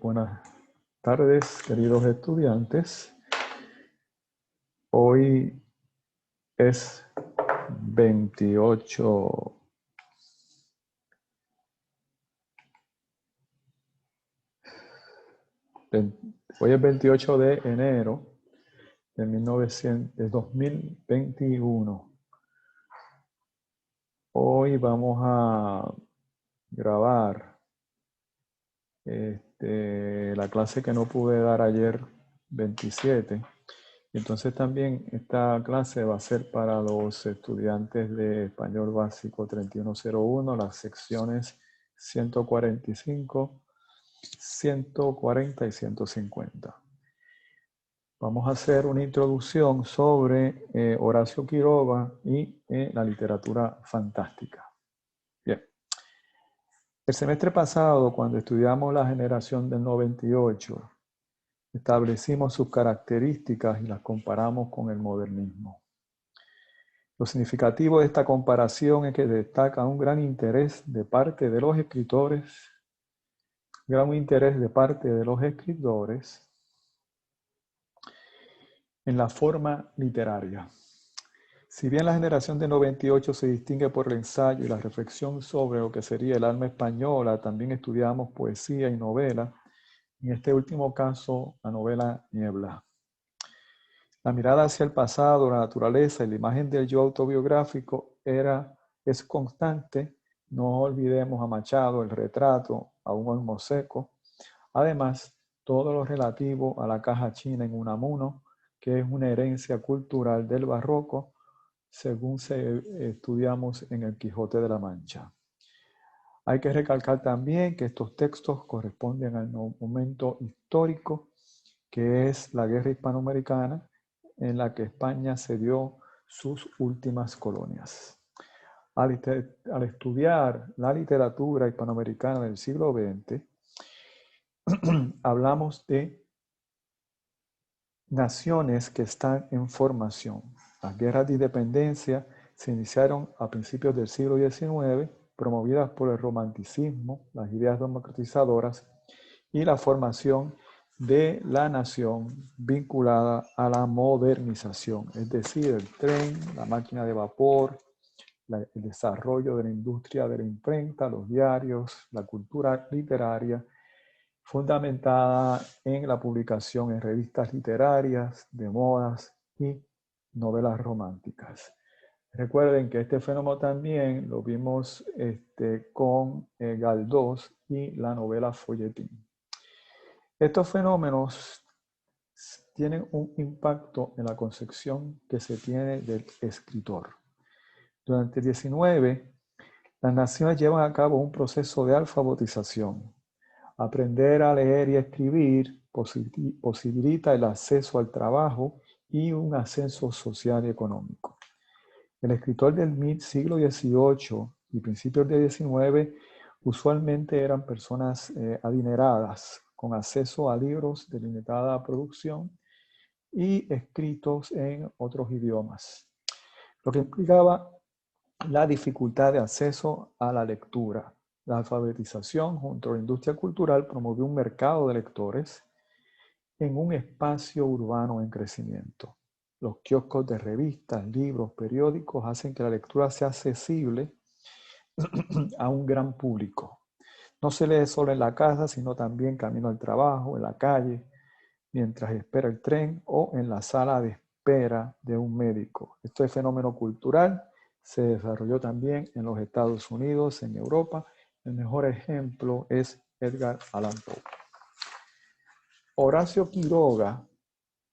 Buenas tardes, queridos estudiantes. Hoy es 28 de enero de 2021. Hoy vamos a grabar la clase que no pude dar ayer, 27. Entonces también esta clase va a ser para los estudiantes de Español Básico 3101, las secciones 145, 140 y 150. Vamos a hacer una introducción sobre Horacio Quiroga y la literatura fantástica. Bien. El semestre pasado, cuando estudiamos la generación del 98, establecimos sus características y las comparamos con el modernismo. Lo significativo de esta comparación es que destaca un gran interés de parte de los escritores, en la forma literaria. Si bien la generación de 98 se distingue por el ensayo y la reflexión sobre lo que sería el alma española, también estudiamos poesía y novela, en este último caso la novela Niebla. La mirada hacia el pasado, la naturaleza y la imagen del yo autobiográfico es constante. No olvidemos a Machado, el retrato, a un olmo seco. Además, todo lo relativo a la caja china en Unamuno, que es una herencia cultural del barroco, según estudiamos en el Quijote de la Mancha. Hay que recalcar también que estos textos corresponden al momento histórico que es la guerra hispanoamericana, en la que España cedió sus últimas colonias. Al estudiar la literatura hispanoamericana del siglo XX, hablamos de naciones que están en formación. Las guerras de independencia se iniciaron a principios del siglo XIX, promovidas por el romanticismo, las ideas democratizadoras y la formación de la nación vinculada a la modernización, es decir, el tren, la máquina de vapor, el desarrollo de la industria de la imprenta, los diarios, la cultura literaria, fundamentada en la publicación en revistas literarias, de modas y novelas románticas. Recuerden que este fenómeno también lo vimos con Galdós y la novela Folletín. Estos fenómenos tienen un impacto en la concepción que se tiene del escritor. Durante el 19, las naciones llevan a cabo un proceso de alfabetización. Aprender a leer y escribir posibilita el acceso al trabajo y un ascenso social y económico. El escritor del siglo XVIII y principios del XIX usualmente eran personas adineradas, con acceso a libros de limitada producción y escritos en otros idiomas, lo que implicaba la dificultad de acceso a la lectura. La alfabetización junto a la industria cultural promovió un mercado de lectores en un espacio urbano en crecimiento. Los kioscos de revistas, libros, periódicos hacen que la lectura sea accesible a un gran público. No se lee solo en la casa, sino también camino al trabajo, en la calle, mientras espera el tren o en la sala de espera de un médico. Este fenómeno cultural se desarrolló también en los Estados Unidos, en Europa. El mejor ejemplo es Edgar Allan Poe. Horacio Quiroga,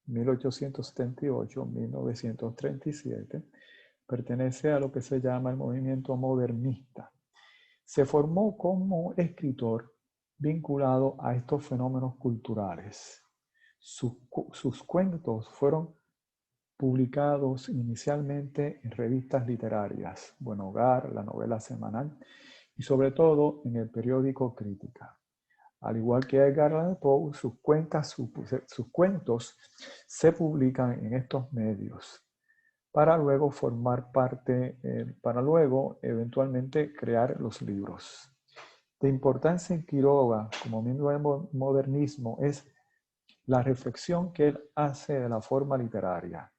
1878-1937, pertenece a lo que se llama el movimiento modernista. Se formó como escritor vinculado a estos fenómenos culturales. Sus cuentos fueron publicados inicialmente en revistas literarias, Buen Hogar, la novela semanal, y sobre todo en el periódico Crítica. Al igual que Edgar Allan Poe, sus cuentos se publican en estos medios para luego eventualmente crear los libros. de importancia en Quiroga como miembro del modernismo es la reflexión que él hace de la forma literaria.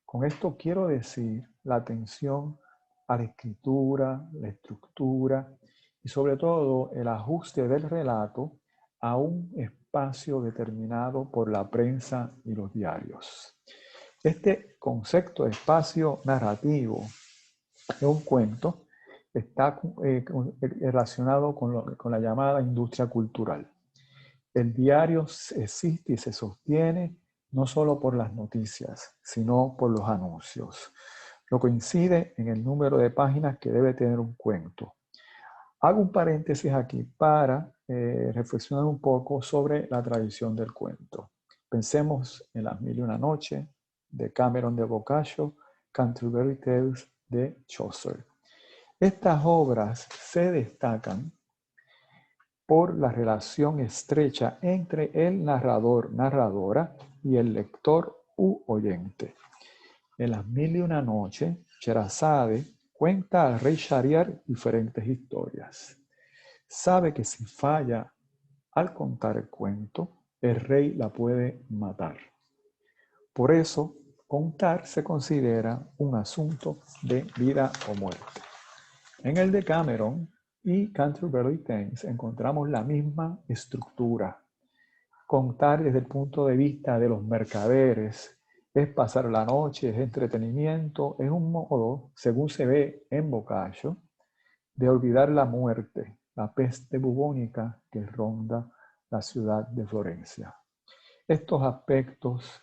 Con esto quiero decir la atención a la escritura, la estructura y sobre todo el ajuste del relato a un espacio determinado por la prensa y los diarios. Este concepto de espacio narrativo de un cuento está relacionado con la llamada industria cultural. El diario existe y se sostiene no solo por las noticias, sino por los anuncios. Lo coincide en el número de páginas que debe tener un cuento. Hago un paréntesis aquí para reflexionar un poco sobre la tradición del cuento. Pensemos en Las Mil y una Noches de Cameron de Boccaccio, Canterbury Tales de Chaucer. Estas obras se destacan por la relación estrecha entre el narrador, narradora y el lector u oyente. En Las Mil y una Noches, Sherazade cuenta al rey Shahriar diferentes historias. Sabe que si falla al contar el cuento, el rey la puede matar. Por eso, contar se considera un asunto de vida o muerte. En el de Cameron y Canterbury Tales encontramos la misma estructura. Contar desde el punto de vista de los mercaderes es pasar la noche, es entretenimiento, es un modo, según se ve en Boccaccio, de olvidar la muerte, la peste bubónica que ronda la ciudad de Florencia. Estos aspectos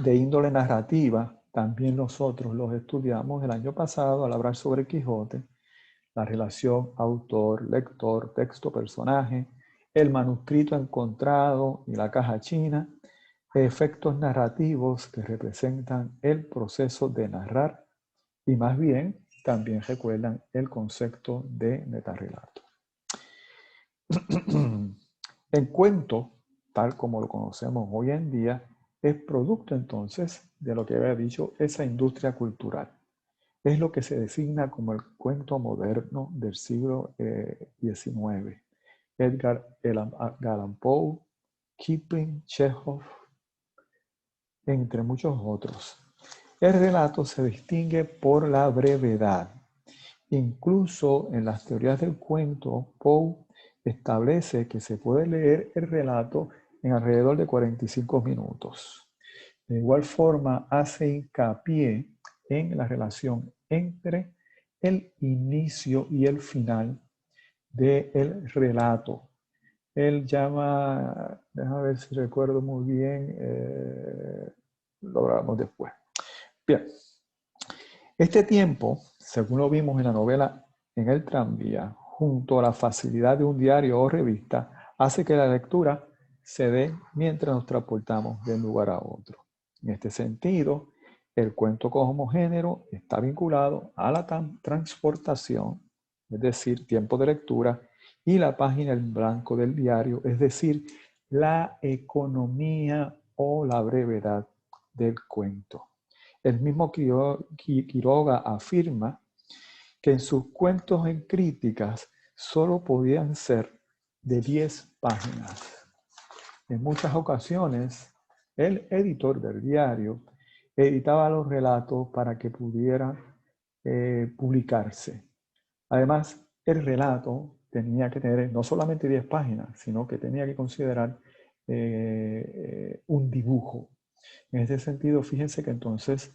de índole narrativa también nosotros los estudiamos el año pasado al hablar sobre Quijote, la relación autor, lector, texto, personaje, el manuscrito encontrado y la caja china, efectos narrativos que representan el proceso de narrar y más bien también recuerdan el concepto de metarrelato. El cuento, tal como lo conocemos hoy en día, es producto entonces de lo que había dicho esa industria cultural. Es lo que se designa como el cuento moderno del siglo XIX. Edgar Allan Poe, Kipling, Chekhov, entre muchos otros. El relato se distingue por la brevedad. Incluso en las teorías del cuento, Poe establece que se puede leer el relato en alrededor de 45 minutos. De igual forma, hace hincapié en la relación entre el inicio y el final del relato. Él llama, déjame ver si recuerdo muy bien, lo hablamos después. Bien, este tiempo, según lo vimos en la novela En el tranvía, junto a la facilidad de un diario o revista, hace que la lectura se dé mientras nos transportamos de un lugar a otro. En este sentido, el cuento como género está vinculado a la transportación, es decir, tiempo de lectura, y la página en blanco del diario, es decir, la economía o la brevedad del cuento. El mismo Quiroga afirma que en sus cuentos en críticas solo podían ser de 10 páginas. En muchas ocasiones, el editor del diario editaba los relatos para que pudieran publicarse. Además, el relato tenía que tener no solamente 10 páginas, sino que tenía que considerar un dibujo. En ese sentido, fíjense que entonces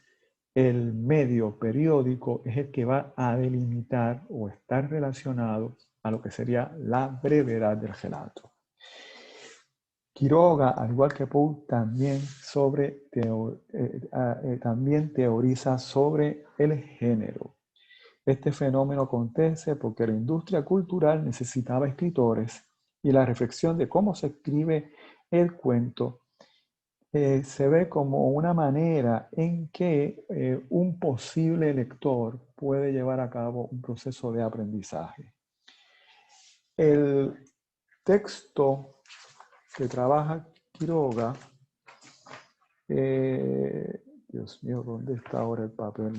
el medio periódico es el que va a delimitar o estar relacionado a lo que sería la brevedad del relato. Quiroga, al igual que Poe, también teoriza sobre el género. Este fenómeno acontece porque la industria cultural necesitaba escritores y la reflexión de cómo se escribe el cuento se ve como una manera en que un posible lector puede llevar a cabo un proceso de aprendizaje. El texto que trabaja Quiroga, Dios mío, ¿dónde está ahora el papel?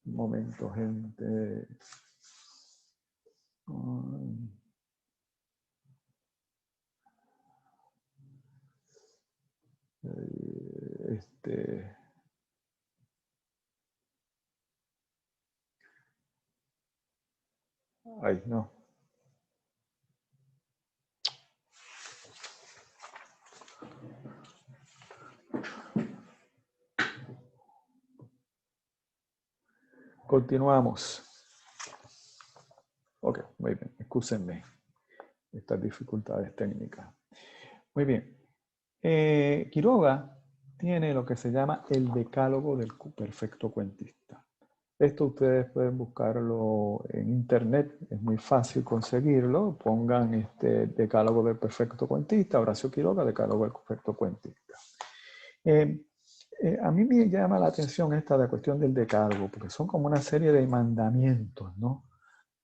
Un momento, gente. Ay, no. Continuamos. Ok, muy bien. Excúsenme estas dificultades técnicas. Muy bien. Quiroga tiene lo que se llama el decálogo del perfecto cuentista. Esto ustedes pueden buscarlo en internet, es muy fácil conseguirlo. Pongan decálogo del perfecto cuentista, Horacio Quiroga, decálogo del perfecto cuentista. A mí me llama la atención esta de cuestión del decálogo, porque son como una serie de mandamientos, ¿no?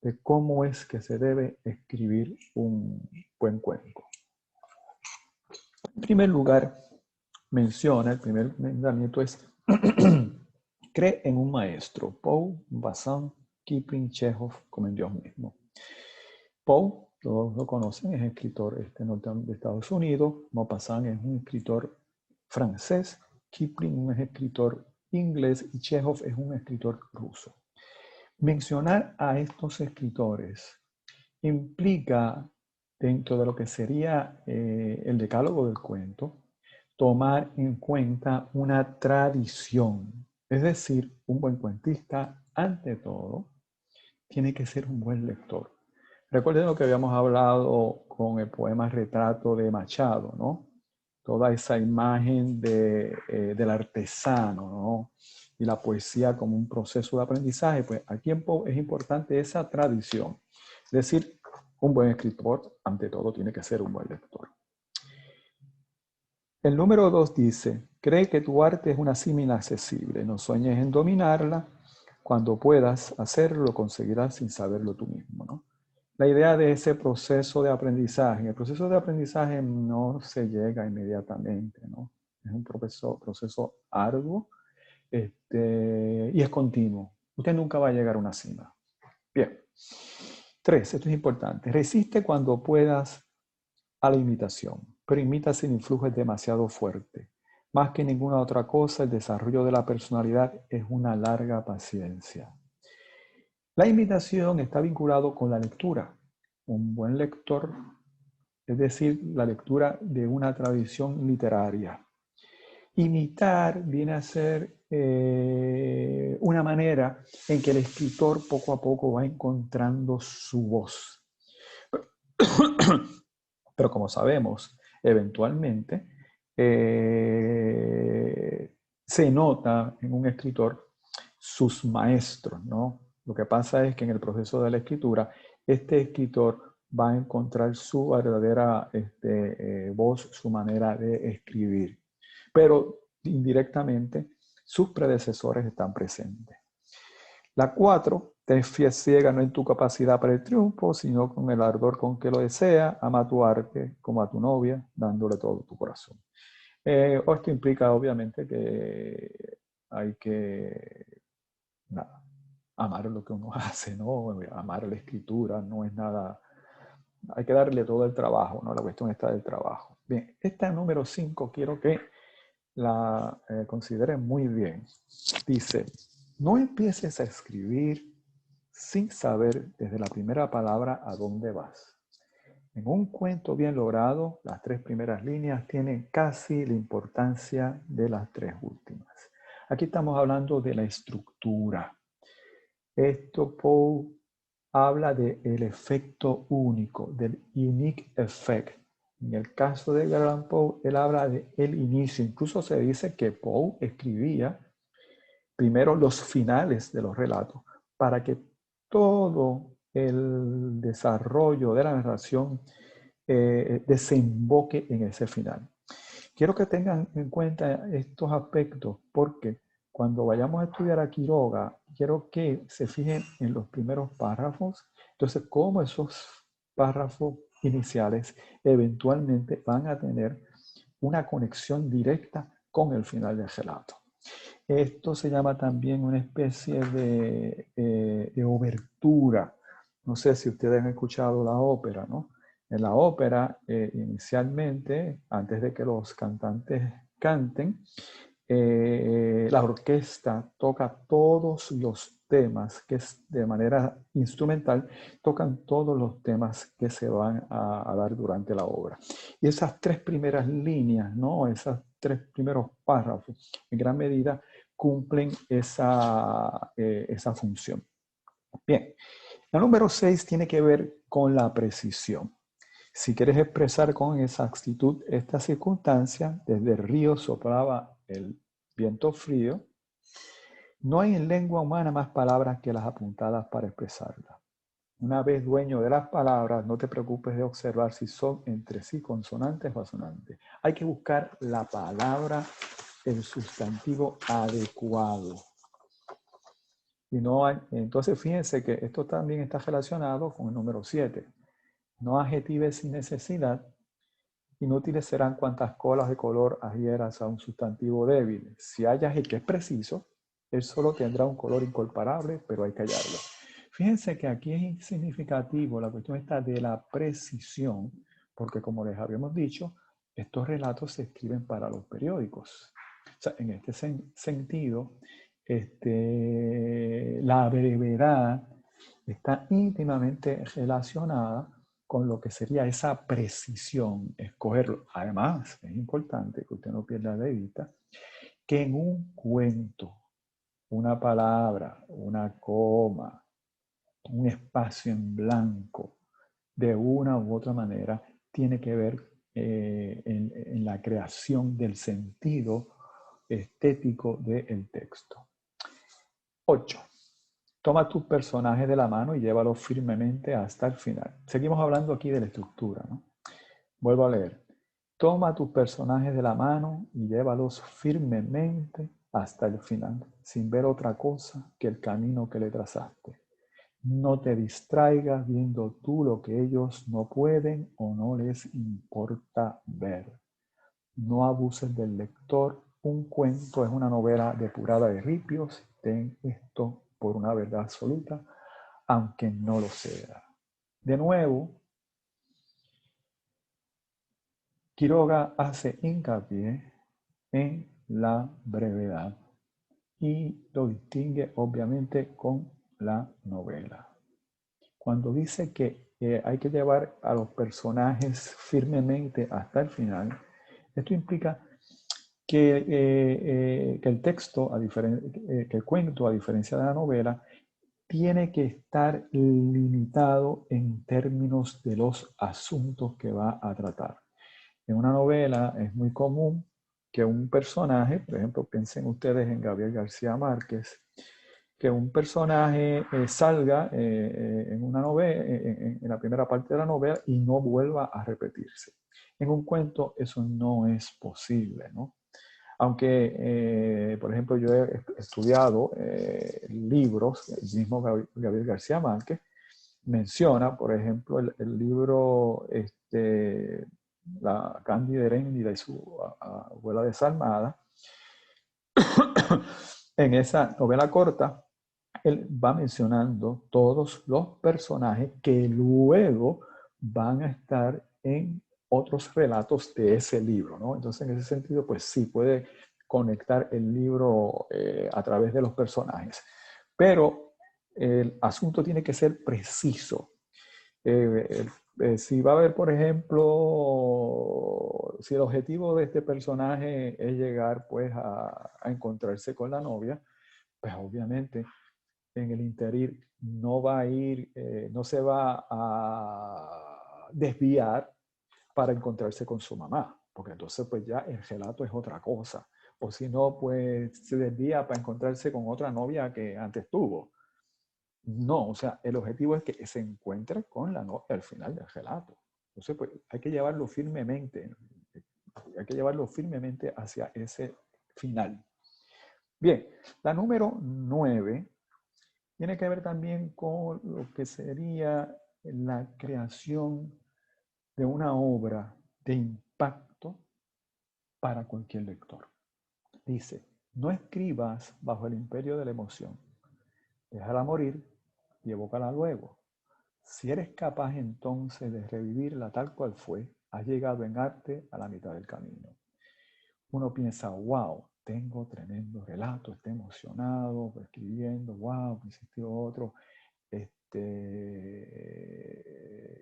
De cómo es que se debe escribir un buen cuento. En primer lugar, menciona, el primer mandamiento es cree en un maestro, Poe, Bazán, Kipling, Chekhov, como en Dios mismo. Poe, todos lo conocen, es escritor de Estados Unidos. Maupassant es un escritor francés. Kipling es escritor inglés y Chekhov es un escritor ruso. Mencionar a estos escritores implica, dentro de lo que sería el decálogo del cuento, tomar en cuenta una tradición. Es decir, un buen cuentista, ante todo, tiene que ser un buen lector. Recuerden lo que habíamos hablado con el poema Retrato de Machado, ¿no? Toda esa imagen del artesano, ¿no? Y la poesía como un proceso de aprendizaje. Pues aquí es importante esa tradición. Es decir, un buen escritor, ante todo, tiene que ser un buen lector. El número 2 dice, cree que tu arte es una cima inaccesible. No sueñes en dominarla. Cuando puedas hacerlo, lo conseguirás sin saberlo tú mismo, ¿no? La idea de ese proceso de aprendizaje. El proceso de aprendizaje no se llega inmediatamente, ¿no? Es un proceso arduo y es continuo. Usted nunca va a llegar a una cima. Bien. 3, esto es importante. Resiste cuando puedas a la imitación, pero imita sin influjo demasiado fuerte. Más que ninguna otra cosa, el desarrollo de la personalidad es una larga paciencia. La imitación está vinculado con la lectura. Un buen lector, es decir, la lectura de una tradición literaria. Imitar viene a ser una manera en que el escritor poco a poco va encontrando su voz. Pero como sabemos, eventualmente se nota en un escritor sus maestros, ¿no? Lo que pasa es que en el proceso de la escritura, este escritor va a encontrar su verdadera voz, su manera de escribir. Pero indirectamente, sus predecesores están presentes. La 4, te fíes ciega no en tu capacidad para el triunfo, sino con el ardor con que lo desea. Ama a tu arte como a tu novia, dándole todo tu corazón. Esto implica, obviamente, que hay que amar lo que uno hace, ¿no? Amar la escritura no es nada. Hay que darle todo el trabajo, ¿no? La cuestión está del trabajo. Bien, esta número 5 quiero que la consideren muy bien. Dice, no empieces a escribir sin saber desde la primera palabra a dónde vas. En un cuento bien logrado, las 3 primeras líneas tienen casi la importancia de las 3 últimas. Aquí estamos hablando de la estructura. Esto Poe habla del efecto único, del unique effect. En el caso de Edgar Allan Poe, él habla del inicio. Incluso se dice que Poe escribía primero los finales de los relatos para que todo el desarrollo de la narración desemboque en ese final. Quiero que tengan en cuenta estos aspectos porque cuando vayamos a estudiar a Quiroga, quiero que se fijen en los primeros párrafos. Entonces, cómo esos párrafos iniciales eventualmente van a tener una conexión directa con el final del relato. Esto se llama también una especie de obertura, No sé si ustedes han escuchado la ópera, ¿no? En la ópera, inicialmente, antes de que los cantantes canten, la orquesta toca todos los temas, que es de manera instrumental, tocan todos los temas que se van a dar durante la obra. Y esas tres primeras líneas, ¿no? Esos tres primeros párrafos, en gran medida cumplen esa función. Bien, la número 6 tiene que ver con la precisión. Si quieres expresar con exactitud esta circunstancia, desde el río soplaba el viento frío, no hay en lengua humana más palabras que las apuntadas para expresarla. Una vez dueño de las palabras, no te preocupes de observar si son entre sí consonantes o asonantes. Hay que buscar la palabra, el sustantivo adecuado. Y no hay, entonces fíjense que esto también está relacionado con el número 7. No adjetives sin necesidad. Inútiles serán cuantas colas de color adhieras a un sustantivo débil. Si hallas el que es preciso, él solo tendrá un color incomparable, pero hay que hallarlo. Fíjense que aquí es significativo la cuestión esta de la precisión, porque como les habíamos dicho, estos relatos se escriben para los periódicos. O sea, en este sentido, la brevedad está íntimamente relacionada con lo que sería esa precisión, escogerlo. Además, es importante que usted no pierda de vista que en un cuento, una palabra, una coma, un espacio en blanco, de una u otra manera, tiene que ver en la creación del sentido estético del texto. 8. Toma tus personajes de la mano y llévalos firmemente hasta el final. Seguimos hablando aquí de la estructura, ¿no? Vuelvo a leer. Toma tus personajes de la mano y llévalos firmemente hasta el final, sin ver otra cosa que el camino que le trazaste. No te distraigas viendo tú lo que ellos no pueden o no les importa ver. No abuses del lector. Un cuento es una novela depurada de ripios. Ten esto por una verdad absoluta, aunque no lo sea. De nuevo, Quiroga hace hincapié en la brevedad y lo distingue obviamente con la novela. Cuando dice que hay que llevar a los personajes firmemente hasta el final, esto implica que el texto, que el cuento, a diferencia de la novela, tiene que estar limitado en términos de los asuntos que va a tratar. En una novela es muy común que un personaje, por ejemplo, piensen ustedes en Gabriel García Márquez, que un personaje salga en una novela, en la primera parte de la novela y no vuelva a repetirse. En un cuento eso no es posible, ¿no? Aunque, por ejemplo, yo he estudiado libros, el mismo Gabriel García Márquez menciona, por ejemplo, el libro La Cándida Heréndida y su abuela desalmada. En esa novela corta, él va mencionando todos los personajes que luego van a estar en otros relatos de ese libro, ¿no? Entonces, en ese sentido, pues sí, puede conectar el libro a través de los personajes. Pero el asunto tiene que ser preciso. Si va a haber, por ejemplo, si el objetivo de este personaje es llegar pues a encontrarse con la novia, pues obviamente en el interín no va a ir, no se va a desviar para encontrarse con su mamá, porque entonces pues ya el relato es otra cosa. O si no, pues se desvía para encontrarse con otra novia que antes tuvo. No, o sea, el objetivo es que se encuentre con la novia al final del relato. Entonces, pues hay que llevarlo firmemente, hacia ese final. Bien, la número 9 tiene que ver también con lo que sería la creación de una obra de impacto para cualquier lector. Dice, no escribas bajo el imperio de la emoción. Déjala morir y evócala luego. Si eres capaz entonces de revivirla tal cual fue, has llegado en arte a la mitad del camino. Uno piensa, wow, tengo tremendo relato, estoy emocionado, escribiendo, wow, existió otro.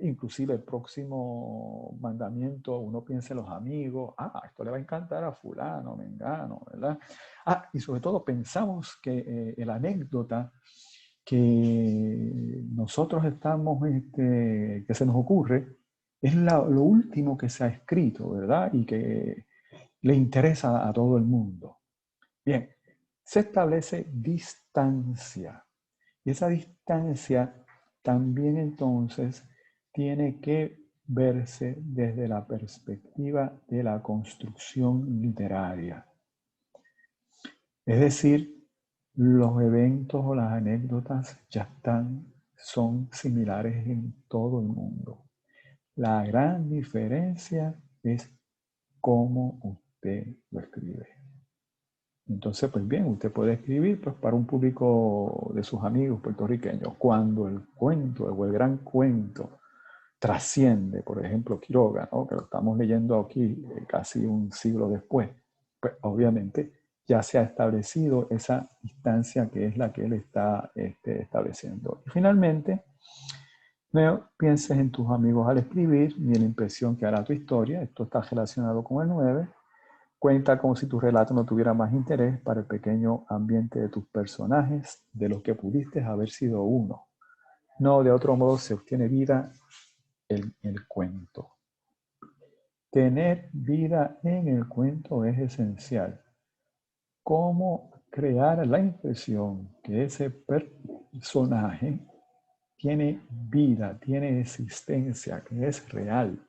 Inclusive el próximo mandamiento, uno piensa en los amigos, esto le va a encantar a fulano, mengano, ¿verdad? Y sobre todo pensamos que la anécdota que nosotros estamos, que se nos ocurre, es lo último que se ha escrito, ¿verdad? Y que le interesa a todo el mundo. Bien, se establece distancia. Y esa distancia también entonces tiene que verse desde la perspectiva de la construcción literaria. Es decir, los eventos o las anécdotas ya son similares en todo el mundo. La gran diferencia es cómo usted lo escribe. Entonces, pues bien, usted puede escribir pues, para un público de sus amigos puertorriqueños. Cuando el cuento o el gran cuento trasciende, por ejemplo, Quiroga, ¿no? Que lo estamos leyendo aquí casi un siglo después, pues obviamente ya se ha establecido esa distancia que es la que él está estableciendo. Y finalmente, no pienses en tus amigos al escribir, ni en la impresión que hará tu historia. Esto está relacionado con el 9. Cuenta como si tu relato no tuviera más interés para el pequeño ambiente de tus personajes de los que pudiste haber sido uno. No, de otro modo se obtiene vida en el cuento. Tener vida en el cuento es esencial. ¿Cómo crear la impresión que ese personaje tiene vida, tiene existencia, que es real?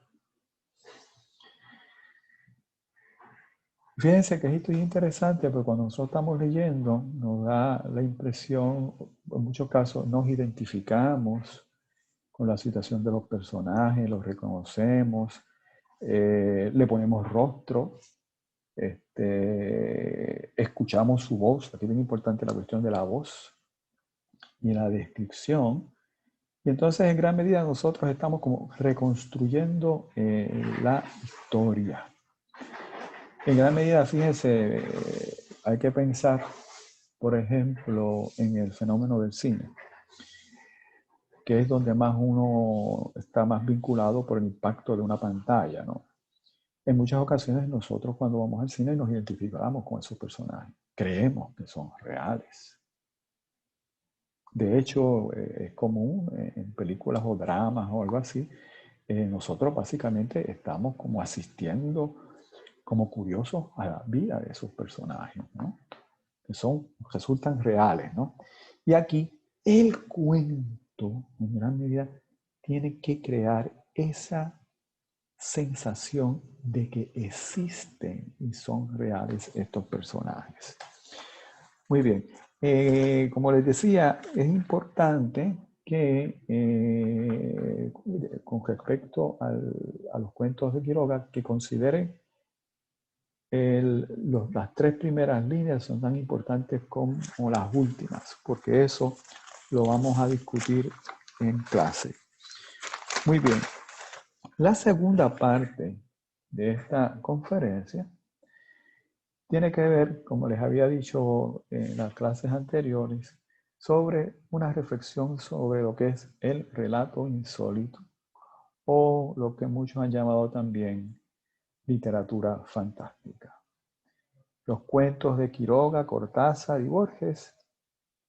Fíjense que esto es interesante, porque cuando nosotros estamos leyendo, nos da la impresión, en muchos casos nos identificamos con la situación de los personajes, los reconocemos, le ponemos rostro, escuchamos su voz. Aquí es bien importante la cuestión de la voz y la descripción. Y entonces, en gran medida, nosotros estamos como reconstruyendo la historia. En gran medida, fíjense, hay que pensar, por ejemplo, en el fenómeno del cine, que es donde más uno está más vinculado por el impacto de una pantalla, ¿no? En muchas ocasiones nosotros cuando vamos al cine nos identificamos con esos personajes, creemos que son reales. De hecho, es común en películas o dramas o algo así, nosotros básicamente estamos como asistiendo como curiosos a la vida de esos personajes, ¿no? Que resultan reales, ¿no? Y aquí el cuento, en gran medida, tiene que crear esa sensación de que existen y son reales estos personajes. Muy bien. Como les decía, es importante que con respecto a los cuentos de Quiroga, que consideren las tres primeras líneas son tan importantes como las últimas, porque eso lo vamos a discutir en clase. Muy bien. La segunda parte de esta conferencia tiene que ver, como les había dicho en las clases anteriores, sobre una reflexión sobre lo que es el relato insólito o lo que muchos han llamado también literatura fantástica. Los cuentos de Quiroga, Cortázar y Borges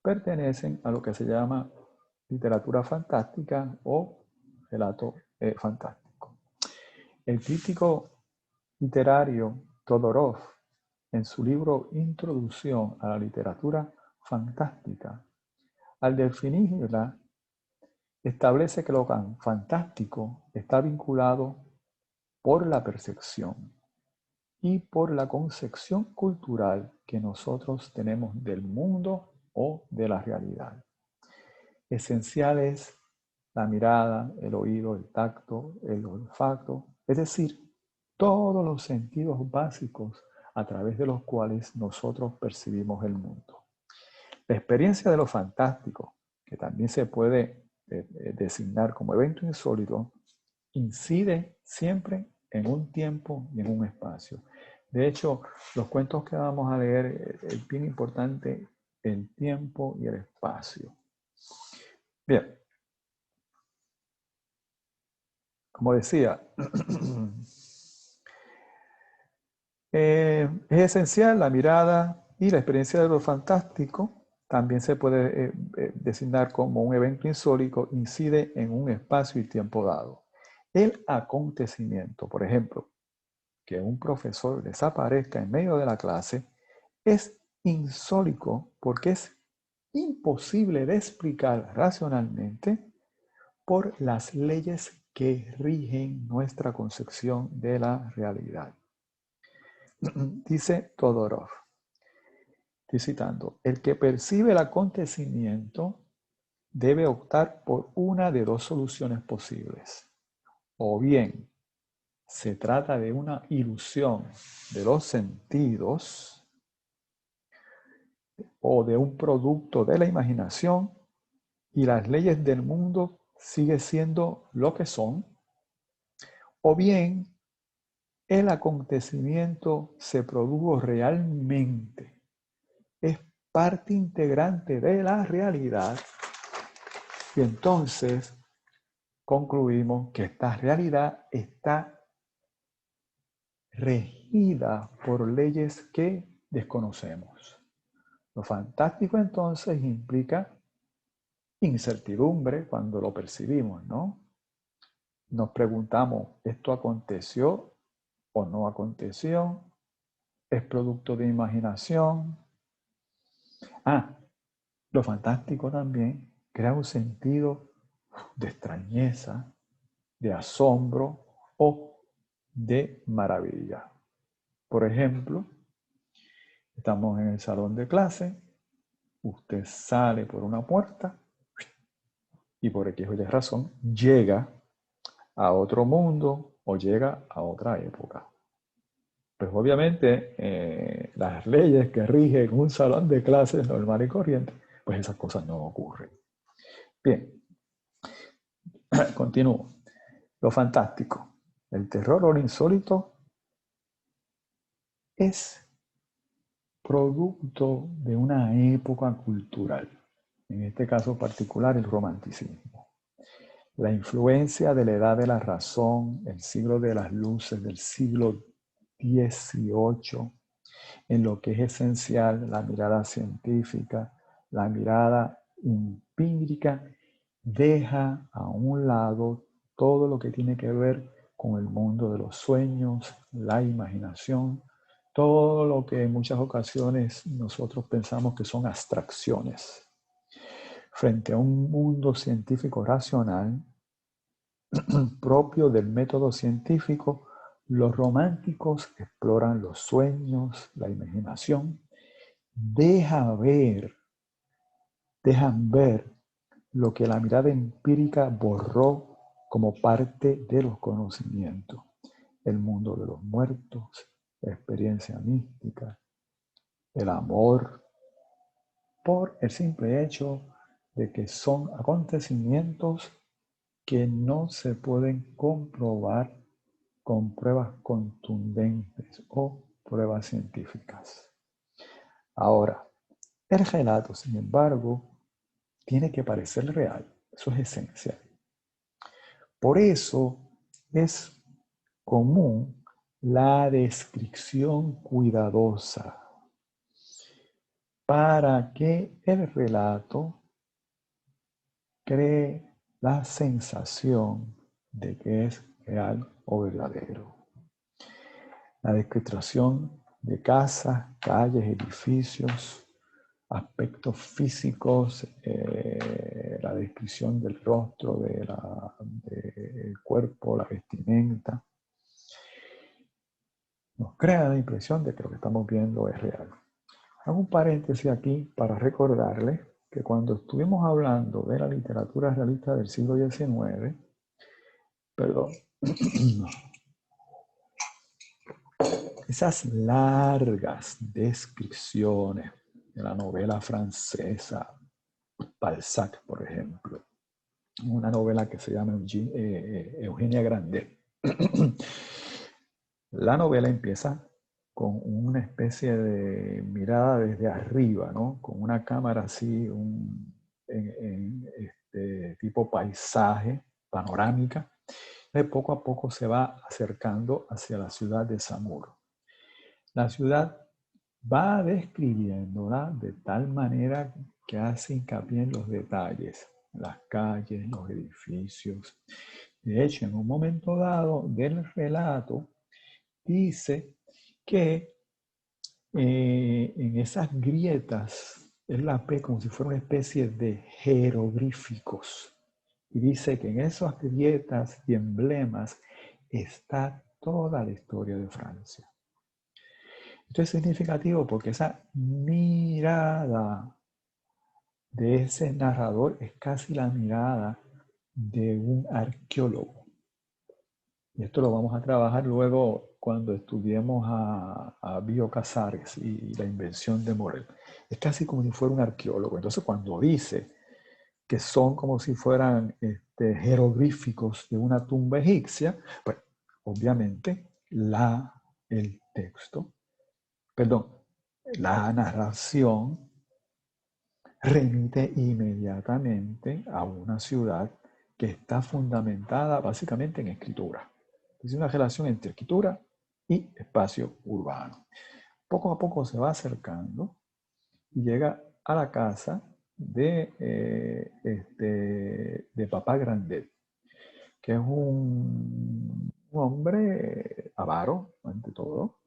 pertenecen a lo que se llama literatura fantástica o relato fantástico. El crítico literario Todorov, en su libro Introducción a la literatura fantástica, al definirla, establece que lo fantástico está vinculado por la percepción y por la concepción cultural que nosotros tenemos del mundo o de la realidad. Esencial es la mirada, el oído, el tacto, el olfato, es decir, todos los sentidos básicos a través de los cuales nosotros percibimos el mundo. La experiencia de lo fantástico, que también se puede designar como evento insólito incide siempre en un tiempo y en un espacio. De hecho, los cuentos que vamos a leer es bien importante el tiempo y el espacio. Bien, como decía, es esencial la mirada y la experiencia de lo fantástico. También se puede designar como un evento insólito, incide en un espacio y tiempo dado. El acontecimiento, por ejemplo, que un profesor desaparezca en medio de la clase, es insólito porque es imposible de explicar racionalmente por las leyes que rigen nuestra concepción de la realidad. Dice Todorov, estoy citando, el que percibe el acontecimiento debe optar por una de dos soluciones posibles. O bien se trata de una ilusión de los sentidos o de un producto de la imaginación y las leyes del mundo siguen siendo lo que son, o bien el acontecimiento se produjo realmente, es parte integrante de la realidad y entonces concluimos que esta realidad está regida por leyes que desconocemos. Lo fantástico entonces implica incertidumbre cuando lo percibimos, ¿no? Nos preguntamos, ¿esto aconteció o no aconteció? ¿Es producto de imaginación? Lo fantástico también crea un sentido de extrañeza, de asombro o de maravilla. Por ejemplo, estamos en el salón de clase, usted sale por una puerta y por X o Y razón llega a otro mundo o llega a otra época. Pues obviamente las leyes que rigen un salón de clases normal y corriente, pues esas cosas no ocurren. Bien, continúo. Lo fantástico, el terror o lo insólito es producto de una época cultural, en este caso particular el romanticismo. La influencia de la edad de la razón, el siglo de las luces del siglo XVIII, en lo que es esencial la mirada científica, la mirada empírica, deja a un lado todo lo que tiene que ver con el mundo de los sueños, la imaginación, todo lo que en muchas ocasiones nosotros pensamos que son abstracciones. Frente a un mundo científico racional, propio del método científico, los románticos exploran los sueños, la imaginación, dejan ver lo que la mirada empírica borró como parte de los conocimientos. El mundo de los muertos, la experiencia mística, el amor, por el simple hecho de que son acontecimientos que no se pueden comprobar con pruebas contundentes o pruebas científicas. Ahora, el relato, sin embargo, tiene que parecer real. Eso es esencial. Por eso es común la descripción cuidadosa para que el relato cree la sensación de que es real o verdadero. La descripción de casas, calles, edificios, aspectos físicos, la descripción del rostro, del cuerpo, la vestimenta, nos crea la impresión de que lo que estamos viendo es real. Hago un paréntesis aquí para recordarles que cuando estuvimos hablando de la literatura realista del siglo XIX, esas largas descripciones de la novela francesa, Balzac, por ejemplo, una novela que se llama Eugenia Grandet. La novela empieza con una especie de mirada desde arriba, ¿no? Con una cámara así, tipo paisaje, panorámica. De poco a poco se va acercando hacia la ciudad de Samur. La ciudad va describiéndola de tal manera que hace hincapié en los detalles, las calles, los edificios. De hecho, en un momento dado del relato, dice que en esas grietas, él las ve como si fuera una especie de jeroglíficos. Y dice que en esas grietas y emblemas está toda la historia de Francia. Esto es significativo porque esa mirada de ese narrador es casi la mirada de un arqueólogo. Y esto lo vamos a trabajar luego cuando estudiemos a Bio Casares y la invención de Morel. Es casi como si fuera un arqueólogo. Entonces, cuando dice que son como si fueran jeroglíficos de una tumba egipcia, pues obviamente el texto, perdón, la narración remite inmediatamente a una ciudad que está fundamentada básicamente en escritura. Es una relación entre escritura y espacio urbano. Poco a poco se va acercando y llega a la casa de Papá Grandet, que es un hombre avaro, ante todo,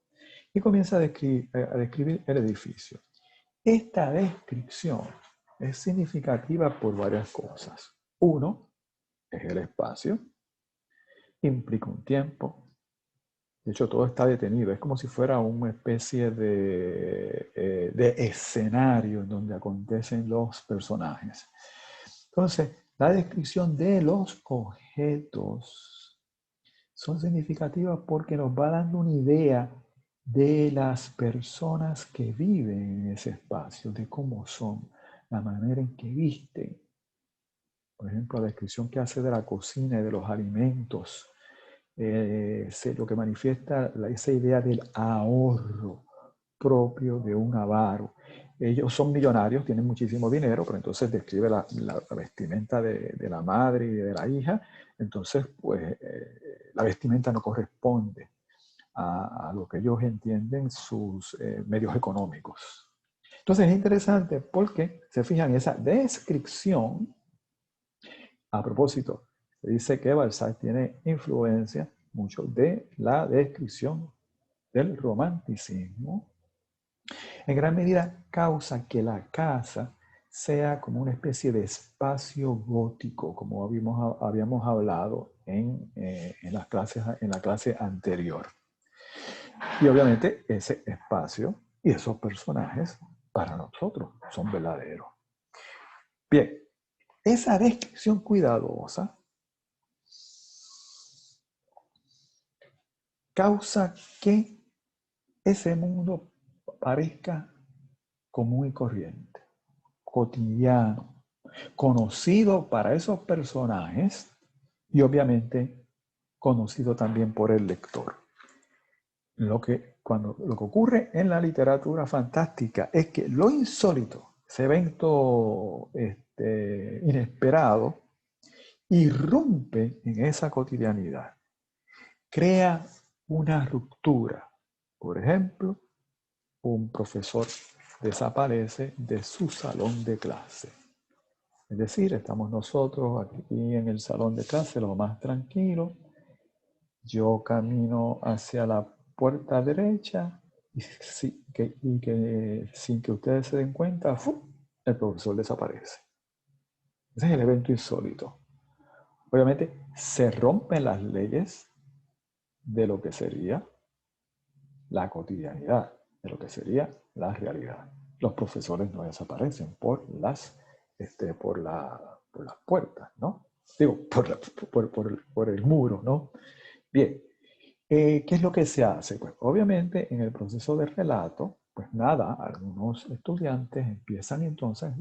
y comienza a describir el edificio. Esta descripción es significativa por varias cosas. Uno, es el espacio, implica un tiempo. De hecho, todo está detenido. Es como si fuera una especie de escenario en donde acontecen los personajes. Entonces, la descripción de los objetos son significativas porque nos va dando una idea de las personas que viven en ese espacio, de cómo son, la manera en que visten. Por ejemplo, la descripción que hace de la cocina y de los alimentos, lo que manifiesta esa idea del ahorro propio de un avaro. Ellos son millonarios, tienen muchísimo dinero, pero entonces describe la vestimenta de la madre y de la hija. Entonces, pues, la vestimenta no corresponde a lo que ellos entienden sus medios económicos. Entonces es interesante porque se fijan en esa descripción. A propósito, se dice que Balzac tiene influencia mucho de la descripción del romanticismo. En gran medida causa que la casa sea como una especie de espacio gótico, como habíamos hablado en la clase anterior. Y obviamente ese espacio y esos personajes para nosotros son verdaderos. Bien, esa descripción cuidadosa causa que ese mundo parezca común y corriente, cotidiano, conocido para esos personajes y obviamente conocido también por el lector. Lo que ocurre en la literatura fantástica es que lo insólito, ese evento inesperado, irrumpe en esa cotidianidad, crea una ruptura. Por ejemplo, un profesor desaparece de su salón de clase. Es decir, estamos nosotros aquí en el salón de clase, lo más tranquilo. Yo camino hacia la puerta derecha y sin que ustedes se den cuenta, el profesor desaparece. Ese es el evento insólito. Obviamente se rompen las leyes de lo que sería la cotidianidad, de lo que sería la realidad. Los profesores no desaparecen por las puertas, ¿no? Digo, por el muro, ¿no? Bien, ¿qué es lo que se hace? Pues obviamente en el proceso de relato, pues nada, algunos estudiantes empiezan entonces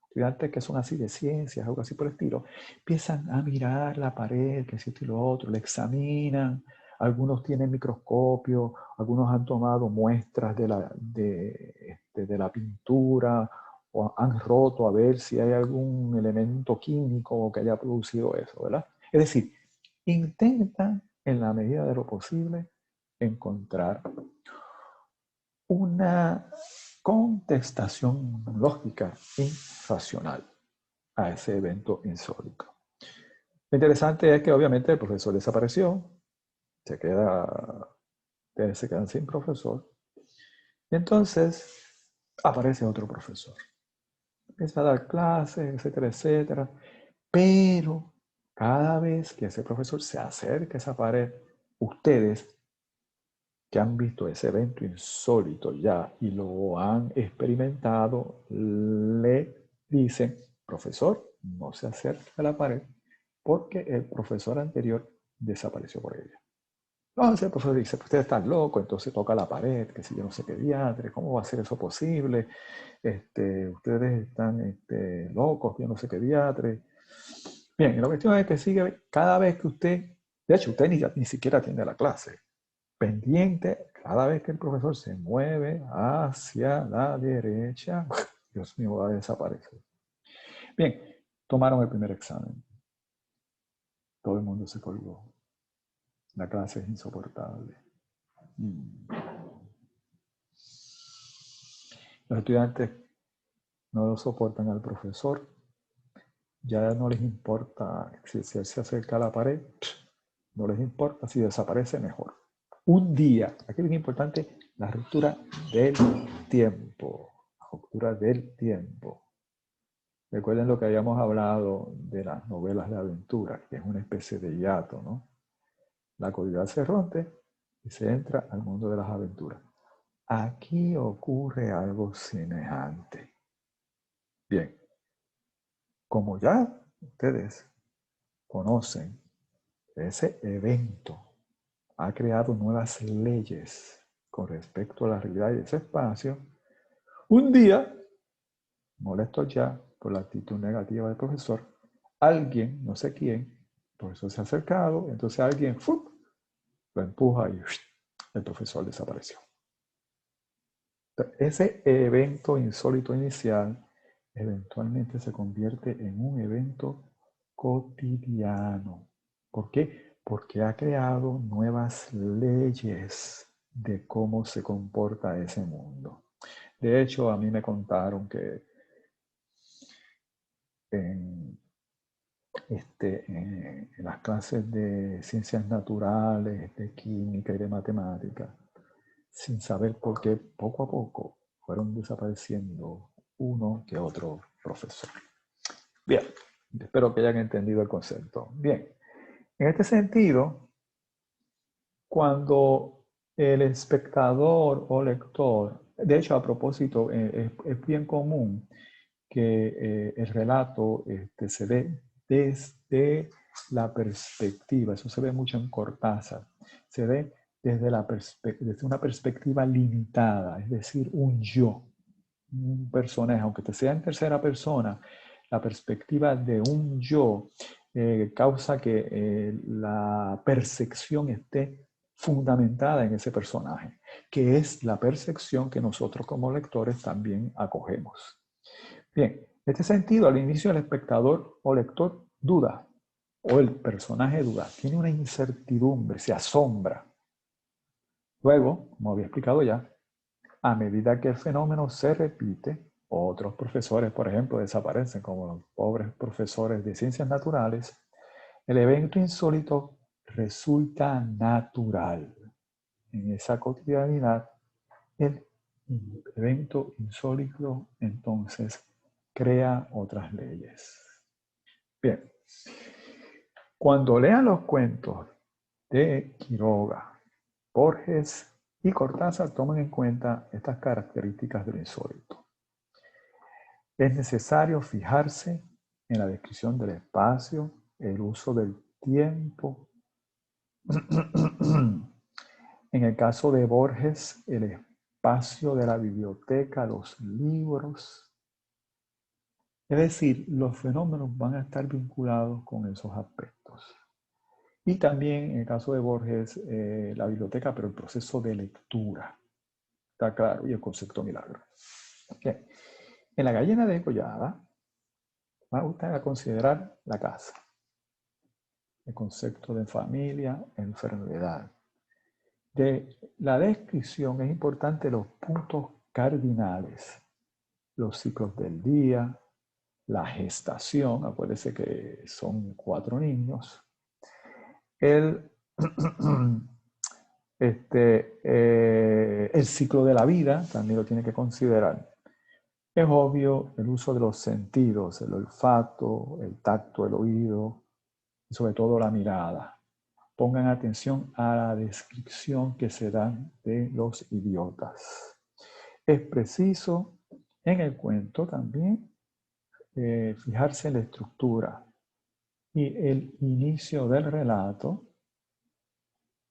estudiantes que son así de ciencias, algo así por el estilo, empiezan a mirar la pared, que esto y lo otro, la examinan. Algunos tienen microscopio, algunos han tomado muestras de la pintura o han roto a ver si hay algún elemento químico que haya producido eso, ¿verdad? Es decir, intentan en la medida de lo posible encontrar una contestación lógica y racional a ese evento insólito. Lo interesante es que obviamente el profesor desapareció, se quedan sin profesor, y entonces aparece otro profesor. Empieza a dar clases, etcétera, etcétera, pero cada vez que ese profesor se acerca a esa pared, ustedes que han visto ese evento insólito ya y lo han experimentado, le dicen, profesor, no se acerque a la pared porque el profesor anterior desapareció por ella. Entonces el profesor dice, pues usted está loco, entonces toca la pared, que si yo no sé qué diatre, ¿cómo va a ser eso posible? Ustedes están locos, yo no sé qué diatre. Bien, y la cuestión es que sigue, cada vez que usted, de hecho usted ni siquiera atiende la clase, pendiente cada vez que el profesor se mueve hacia la derecha, Dios mío, va a desaparecer. Bien, tomaron el primer examen. Todo el mundo se colgó. La clase es insoportable. Los estudiantes no lo soportan al profesor. Ya no les importa si él se acerca a la pared. No les importa si desaparece mejor. Un día, aquí es importante la ruptura del tiempo. La ruptura del tiempo. Recuerden lo que habíamos hablado de las novelas de aventura, que es una especie de hiato, ¿no? La actualidad se rompe y se entra al mundo de las aventuras. Aquí ocurre algo semejante. Bien, como ya ustedes conocen, ese evento ha creado nuevas leyes con respecto a la realidad y ese espacio. Un día, molesto ya por la actitud negativa del profesor, alguien, no sé quién, el profesor se ha acercado, entonces alguien lo empuja y el profesor desapareció. Ese evento insólito inicial eventualmente se convierte en un evento cotidiano. ¿Por qué? Porque ha creado nuevas leyes de cómo se comporta ese mundo. De hecho, a mí me contaron que en las clases de ciencias naturales, de química y de matemática, sin saber por qué, poco a poco fueron desapareciendo uno que otro profesor. Bien, espero que hayan entendido el concepto. Bien, en este sentido, cuando el espectador o lector, de hecho a propósito, es bien común que el relato se ve desde la perspectiva, eso se ve mucho en Cortázar, se ve desde una perspectiva limitada, es decir, un yo, un personaje, aunque te sea en tercera persona, la perspectiva de un yo causa que la percepción esté fundamentada en ese personaje, que es la percepción que nosotros como lectores también acogemos. Bien, en este sentido, al inicio el espectador o lector duda, o el personaje duda, tiene una incertidumbre, se asombra. Luego, como había explicado ya, a medida que el fenómeno se repite, otros profesores, por ejemplo, desaparecen, como los pobres profesores de ciencias naturales, el evento insólito resulta natural. En esa cotidianidad, el evento insólito entonces crea otras leyes. Bien, cuando lean los cuentos de Quiroga, Borges y Cortázar, tomen en cuenta estas características del insólito. Es necesario fijarse en la descripción del espacio, el uso del tiempo. En el caso de Borges, el espacio de la biblioteca, los libros. Es decir, los fenómenos van a estar vinculados con esos aspectos. Y también, en el caso de Borges, la biblioteca, pero el proceso de lectura. Está claro, y el concepto milagro. Okay. En la gallina degollada, va usted a considerar la casa, el concepto de familia, enfermedad. De la descripción es importante los puntos cardinales, los ciclos del día, la gestación, acuérdese que son 4 niños, el ciclo de la vida también lo tiene que considerar. Es obvio el uso de los sentidos, el olfato, el tacto, el oído y sobre todo la mirada. Pongan atención a la descripción que se dan de los idiotas. Es preciso en el cuento también fijarse en la estructura y el inicio del relato,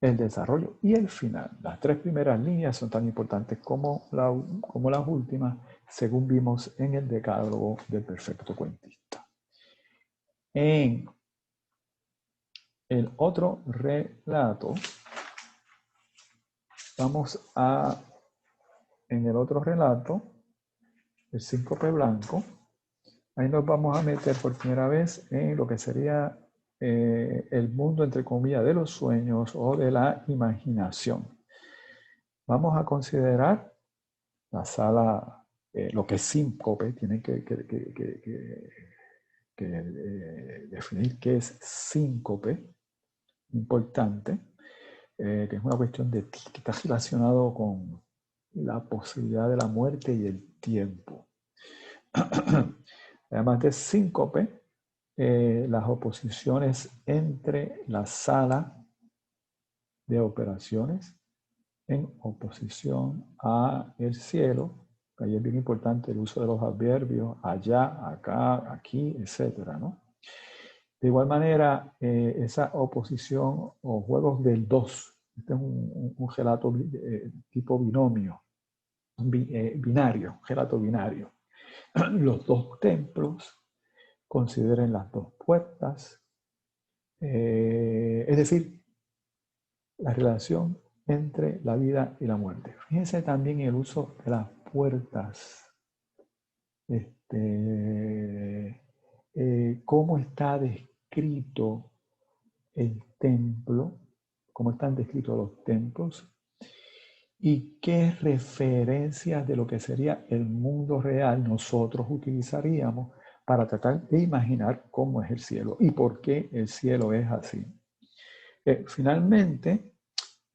el desarrollo y el final. Las 3 primeras líneas son tan importantes como las últimas, según vimos en el decálogo del perfecto cuentista. En el otro relato, en el otro relato, el síncope blanco, ahí nos vamos a meter por primera vez en lo que sería el mundo, entre comillas, de los sueños o de la imaginación. Vamos a considerar la sala, lo que es síncope, tienen que definir qué es síncope, importante, que es una cuestión que está relacionado con la posibilidad de la muerte y el tiempo. Además de síncope, las oposiciones entre la sala de operaciones en oposición a el cielo, que ahí es bien importante el uso de los adverbios allá, acá, aquí, etcétera, ¿no? De igual manera, esa oposición o juegos del 2, este es un relato tipo binomio, binario, relato binario. Los 2 templos, consideren las 2 puertas, es decir, la relación entre la vida y la muerte. Fíjense también en el uso de las puertas. Cómo está descrito el templo, cómo están descritos los templos y qué referencias de lo que sería el mundo real nosotros utilizaríamos para tratar de imaginar cómo es el cielo y por qué el cielo es así. Finalmente,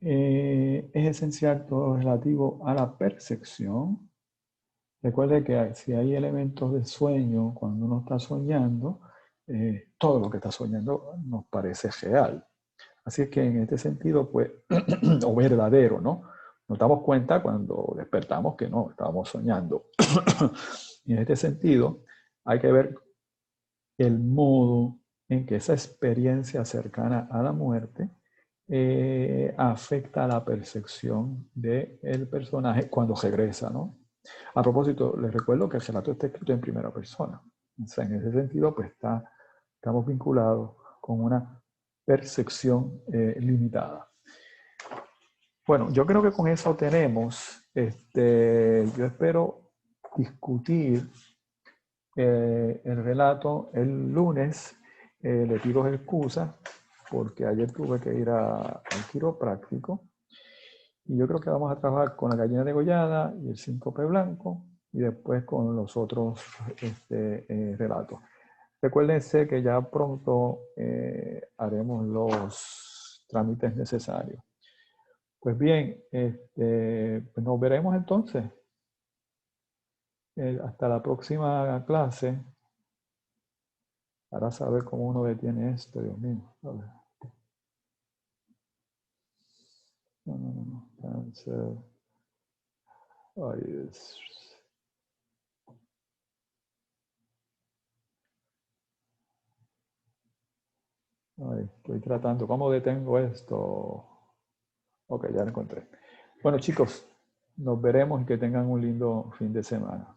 es esencial todo lo relativo a la percepción. Recuerde que si hay elementos de sueño, cuando uno está soñando, todo lo que está soñando nos parece real. Así que en este sentido, pues, o verdadero, ¿no? Nos damos cuenta cuando despertamos que no, estábamos soñando. Y en este sentido, hay que ver el modo en que esa experiencia cercana a la muerte afecta a la percepción del personaje cuando regresa, ¿no? A propósito, les recuerdo que el relato está escrito en primera persona. O sea, en ese sentido, pues estamos vinculados con una percepción limitada. Bueno, yo creo que con eso tenemos, yo espero discutir el relato el lunes. Le pido excusas porque ayer tuve que ir al quiropráctico y yo creo que vamos a trabajar con la gallina degollada y el síncope blanco y después con los otros relatos. Recuérdense que ya pronto haremos los trámites necesarios. Pues bien, pues nos veremos entonces. Hasta la próxima clase. Para saber cómo uno detiene esto, Dios mío. A ver. No. Cancel. Ay, estoy tratando. ¿Cómo detengo esto? Ok, ya lo encontré. Bueno, chicos, nos veremos y que tengan un lindo fin de semana.